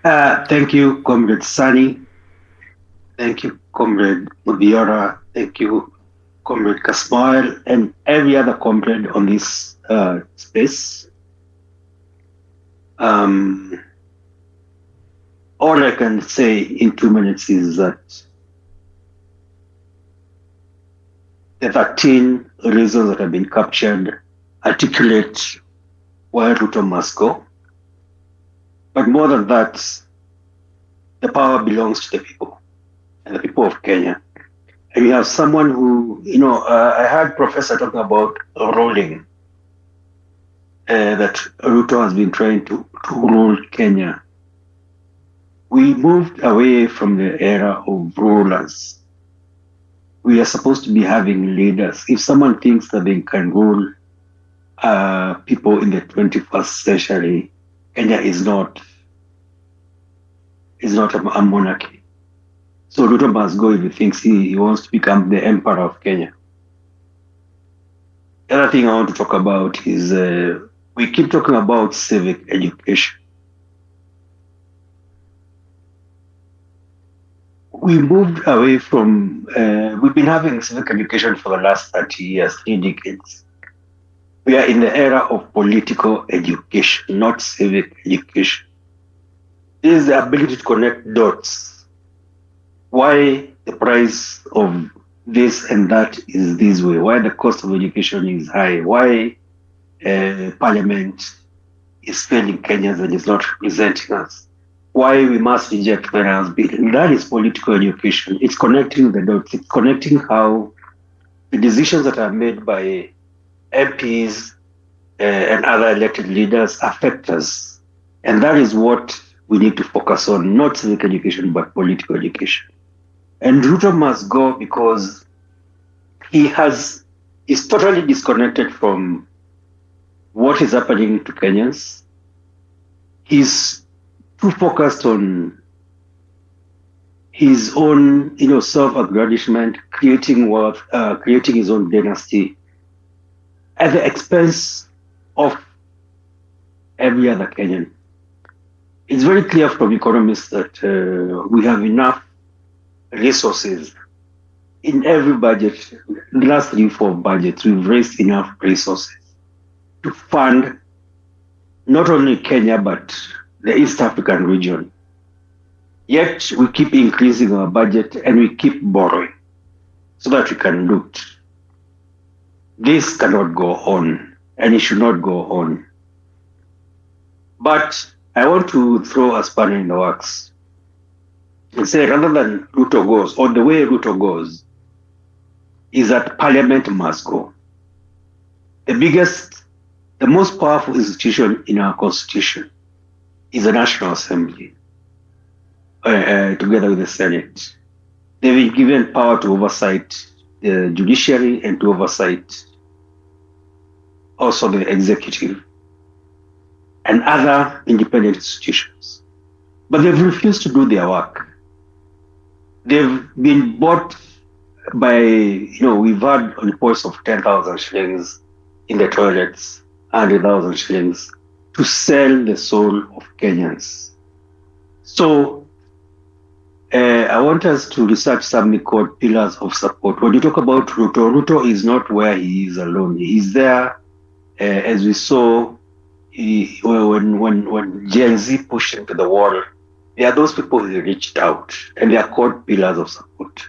Thank you, Comrade Sani. Thank you, Comrade Mudiora. Thank you, Comrade Kasmail, and every other comrade on this space. Um, all I can say in 2 minutes is that the 13 reasons that have been captured articulate why Ruto must go. But more than that, the power belongs to the people and the people of Kenya. And we have someone who, I heard Professor talking about rolling, that Ruto has been trying to rule Kenya. We moved away from the era of rulers. We are supposed to be having leaders. If someone thinks that they can rule people in the 21st century, Kenya is not a monarchy. So Ruto must go if he thinks he wants to become the emperor of Kenya. The other thing I want to talk about is we keep talking about civic education. We moved away from, we've been having civic education for the last 30 years, 3 decades. We are in the era of political education, not civic education. This is the ability to connect dots. Why the price of this and that is this way, why the cost of education is high, why parliament is failing Kenyans and is not representing us, why we must reject finance bill. And that is political education. It's connecting the dots. It's connecting how the decisions that are made by MPs and other elected leaders affect us. And that is what we need to focus on, not civic education, but political education. And Ruto must go because is totally disconnected from what is happening to Kenyans. He's too focused on his own, self-aggrandizement, creating wealth, creating his own dynasty at the expense of every other Kenyan. It's very clear from economists that we have enough resources in every budget. The last 3-4 budgets, we've raised enough resources to fund not only Kenya, but the East African region. Yet we keep increasing our budget and we keep borrowing so that we can loot. This cannot go on and it should not go on. But I want to throw a spanner in the works and say rather than Ruto goes, or the way Ruto goes, is that parliament must go. The most powerful institution in our constitution is the National Assembly, together with the Senate. They've been given power to oversight the judiciary and to oversight also the executive and other independent institutions. But they've refused to do their work. They've been bought by, we've had reports of 10,000 shillings in the toilets, 100,000 shillings to sell the soul of Kenyans. So I want us to research something called pillars of support. When you talk about Ruto, Ruto is not where he is alone. He is there, as we saw when Gen Z pushed into the wall. There are those people who reached out, and they are called pillars of support.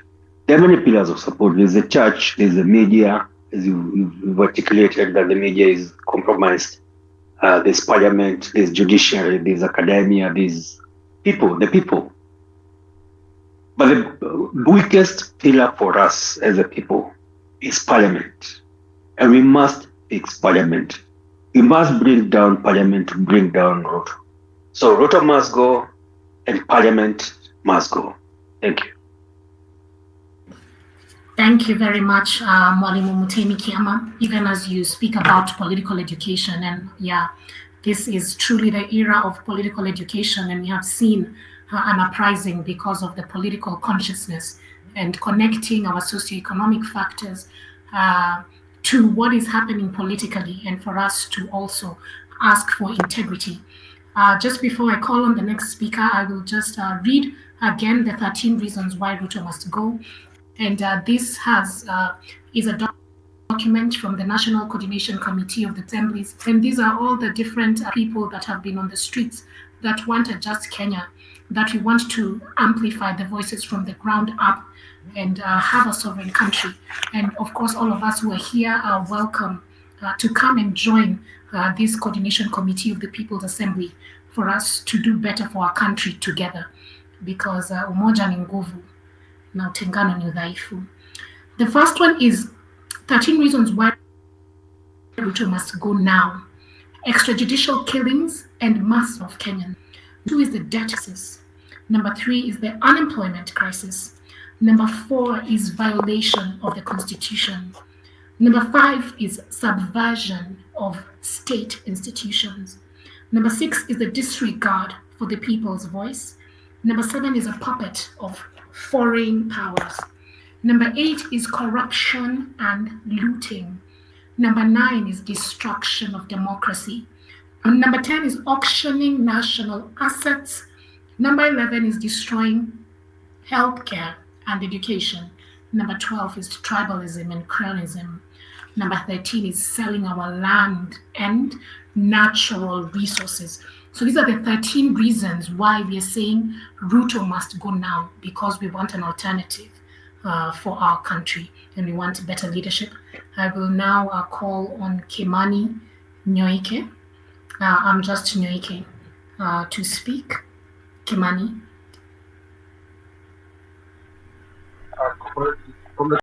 There are many pillars of support. There's the church, there's the media, as you've articulated that the media is compromised. There's parliament, there's judiciary, there's academia, there's the people. But the weakest pillar for us as a people is parliament. And we must fix parliament. We must bring down parliament to bring down Ruto. So Ruto must go and parliament must go. Thank you. Thank you very much, Mwalimu Mutemi Kiama, even as you speak about political education. And yeah, this is truly the era of political education, and we have seen an uprising because of the political consciousness and connecting our socioeconomic factors to what is happening politically, and for us to also ask for integrity. Just before I call on the next speaker, I will just read again the 13 reasons why Ruto must go. And this is a document from the National Coordination Committee of the Assemblies. And these are all the different people that have been on the streets that want a just Kenya, that we want to amplify the voices from the ground up and have a sovereign country. And of course, all of us who are here are welcome to come and join this Coordination Committee of the People's Assembly for us to do better for our country together, because umoja ni nguvu na utengano ni udhaifu. The first one is 13 reasons why Ruto must go now. Extrajudicial killings and mass of Kenyans. Two is the debt crisis. Number three is the unemployment crisis. Number four is violation of the constitution. Number five is subversion of state institutions. Number six is the disregard for the people's voice. Number seven is a puppet of foreign powers. Number eight is corruption and looting. Number nine is destruction of democracy. And number 10 is auctioning national assets. Number 11 is destroying healthcare and education. Number 12 is tribalism and cronyism. Number 13 is selling our land and natural resources. So these are the 13 reasons why we are saying Ruto must go now, because we want an alternative for our country and we want better leadership. I will now call on Kimani Nyoike. I'm just Nyoike to speak. Kimani.